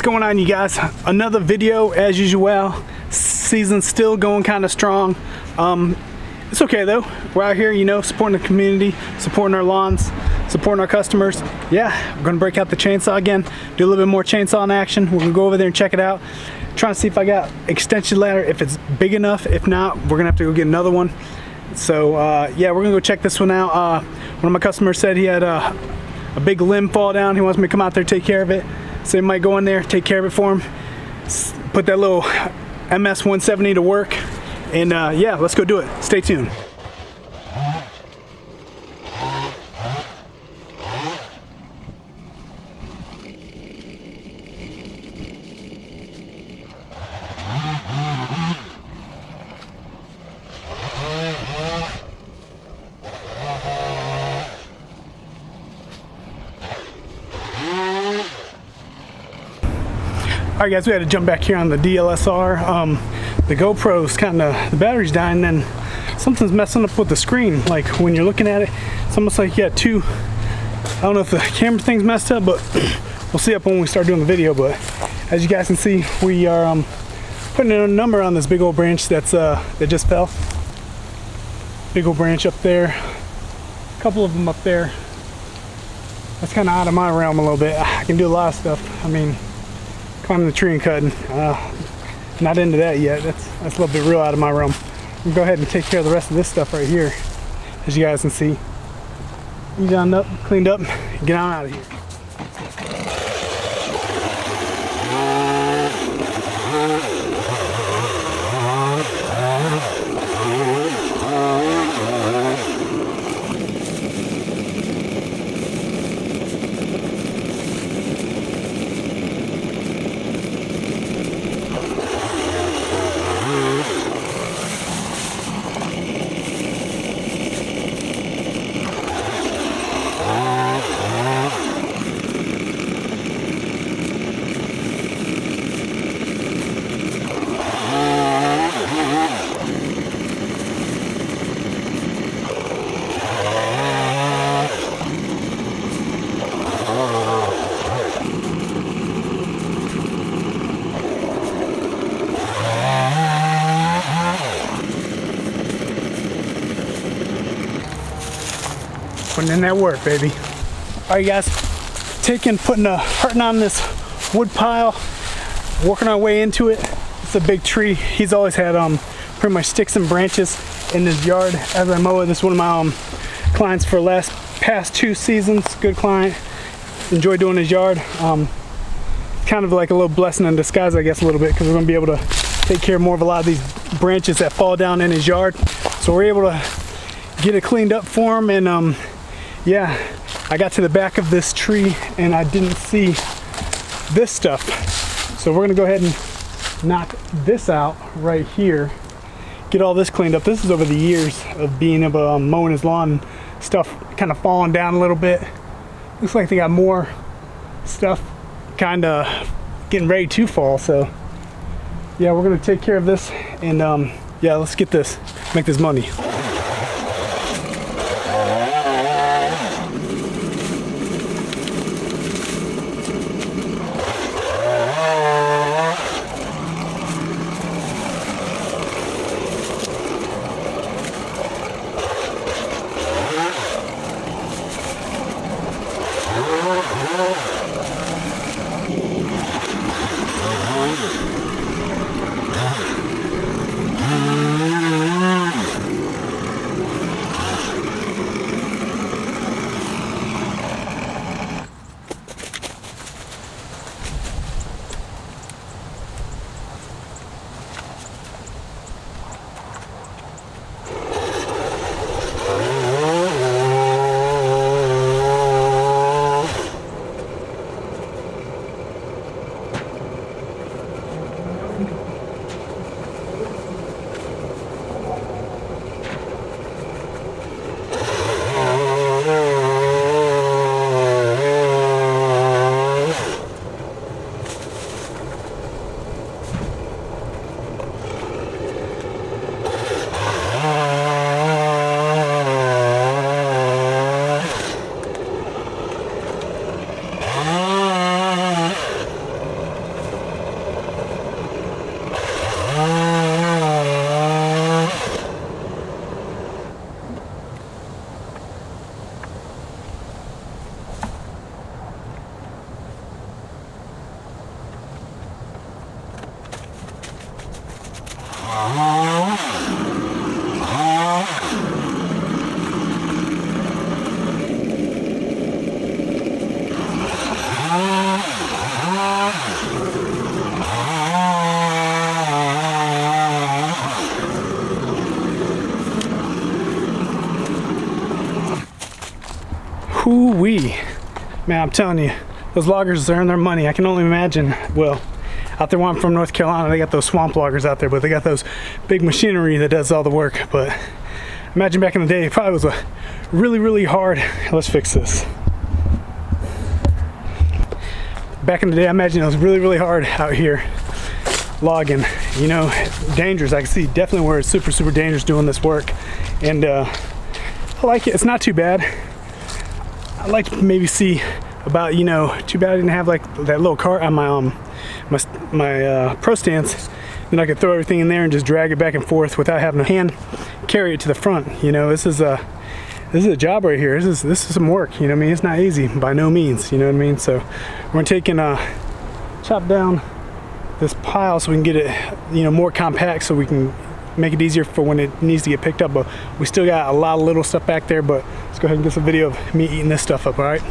What's going on, you guys? Another video as usual. Season's still going kind of strong. It's okay though. We're out here, you know, supporting the community, supporting our lawns, supporting our customers. Yeah, we're gonna break out the chainsaw again, do a little bit more chainsaw in action. We're gonna go over there and check it out. Trying to see if I got extension ladder, if it's big enough. If not, we're gonna have to go get another one. So yeah, we're gonna go check this one out. One of my customers said he had a big limb fall down. He wants me to come out there, take care of it. So I might go in there, take care of it for him, put that little MS 170 to work, and yeah, let's go do it. Stay tuned. Alright guys, we had to jump back here on the DLSR. The GoPro's the battery's dying, and something's messing up with the screen. Like when you're looking at it, it's almost like you got two, I don't know if the camera thing's messed up, but we'll see up when we start doing the video. But as you guys can see, we are putting a number on this big old branch that just fell. Big old branch up there, a couple of them up there. That's kind of out of my realm a little bit. I can do a lot of stuff. I mean, climbing the tree and cutting. Not into that yet. That's a little bit real out of my realm. We'll go ahead and take care of the rest of this stuff right here, as you guys can see. Easy on up, cleaned up, get on out of here. Putting in that work, baby. All right, guys, putting on this wood pile, working our way into it. It's a big tree. He's always had pretty much sticks and branches in his yard as I mow it. This is one of my clients for the past 2 seasons. Good client. Enjoy doing his yard. Kind of like a little blessing in disguise, I guess, a little bit, because we're gonna be able to take care of more of a lot of these branches that fall down in his yard. So we're able to get it cleaned up for him. And yeah, I got to the back of this tree and I didn't see this stuff. So we're gonna go ahead and knock this out right here, get all this cleaned up. This is over the years of being able to mowing his lawn, stuff kind of falling down a little bit. Looks like they got more stuff kind of getting ready to fall. So yeah, we're gonna take care of this, and yeah, let's get this, make this money. Hoo-wee. Man, I'm telling you, those loggers earn their money. I can only imagine. Well, out there where I'm from, North Carolina, they got those swamp loggers out there, but they got those big machinery that does all the work. But imagine back in the day, it probably was a really, really hard. Let's fix this. Back in the day, I imagine it was really, really hard out here logging. You know, dangerous. I can see definitely where it's super, super dangerous doing this work. And I like it. It's not too bad. I'd like to maybe see about, you know, too bad I didn't have like that little cart on my pro stance. Then I could throw everything in there and just drag it back and forth without having to hand carry it to the front. You know, this is a job right here. This is some work. You know what I mean? It's not easy by no means. You know what I mean? So we're gonna take and chop down this pile so we can get it, you know, more compact, so we can make it easier for when it needs to get picked up. But we still got a lot of little stuff back there. But let's go ahead and get some video of me eating this stuff up. All right.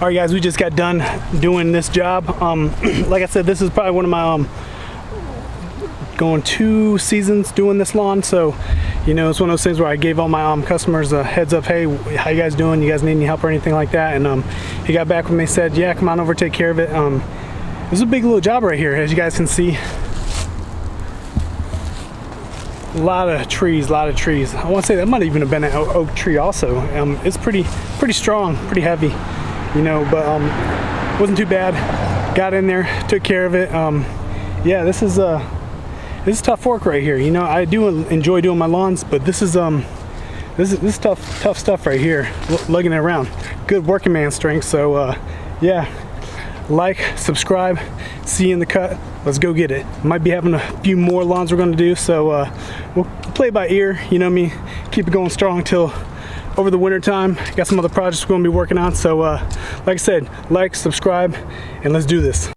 All right, guys, we just got done doing this job. Like I said, this is probably one of my going 2 seasons doing this lawn, so you know, it's one of those things where I gave all my customers a heads up. Hey, how you guys doing? You guys need any help or anything like that? And he got back with me, said, yeah, come on over, take care of it. This is a big little job right here, as you guys can see. A lot of trees. I want to say that might even have been an oak tree also. It's pretty strong, pretty heavy, you know, but wasn't too bad. Got in there, took care of it. Yeah, this is tough work right here. You know, I do enjoy doing my lawns, but this is tough stuff right here, lugging it around. Good working man strength. So yeah, like, subscribe, see you in the cut. Let's go get it. Might be having a few more lawns we're going to do, so we'll play by ear, you know me, keep it going strong till over the winter time. Got some other projects we're going to be working on, so like I said, like, subscribe, and let's do this.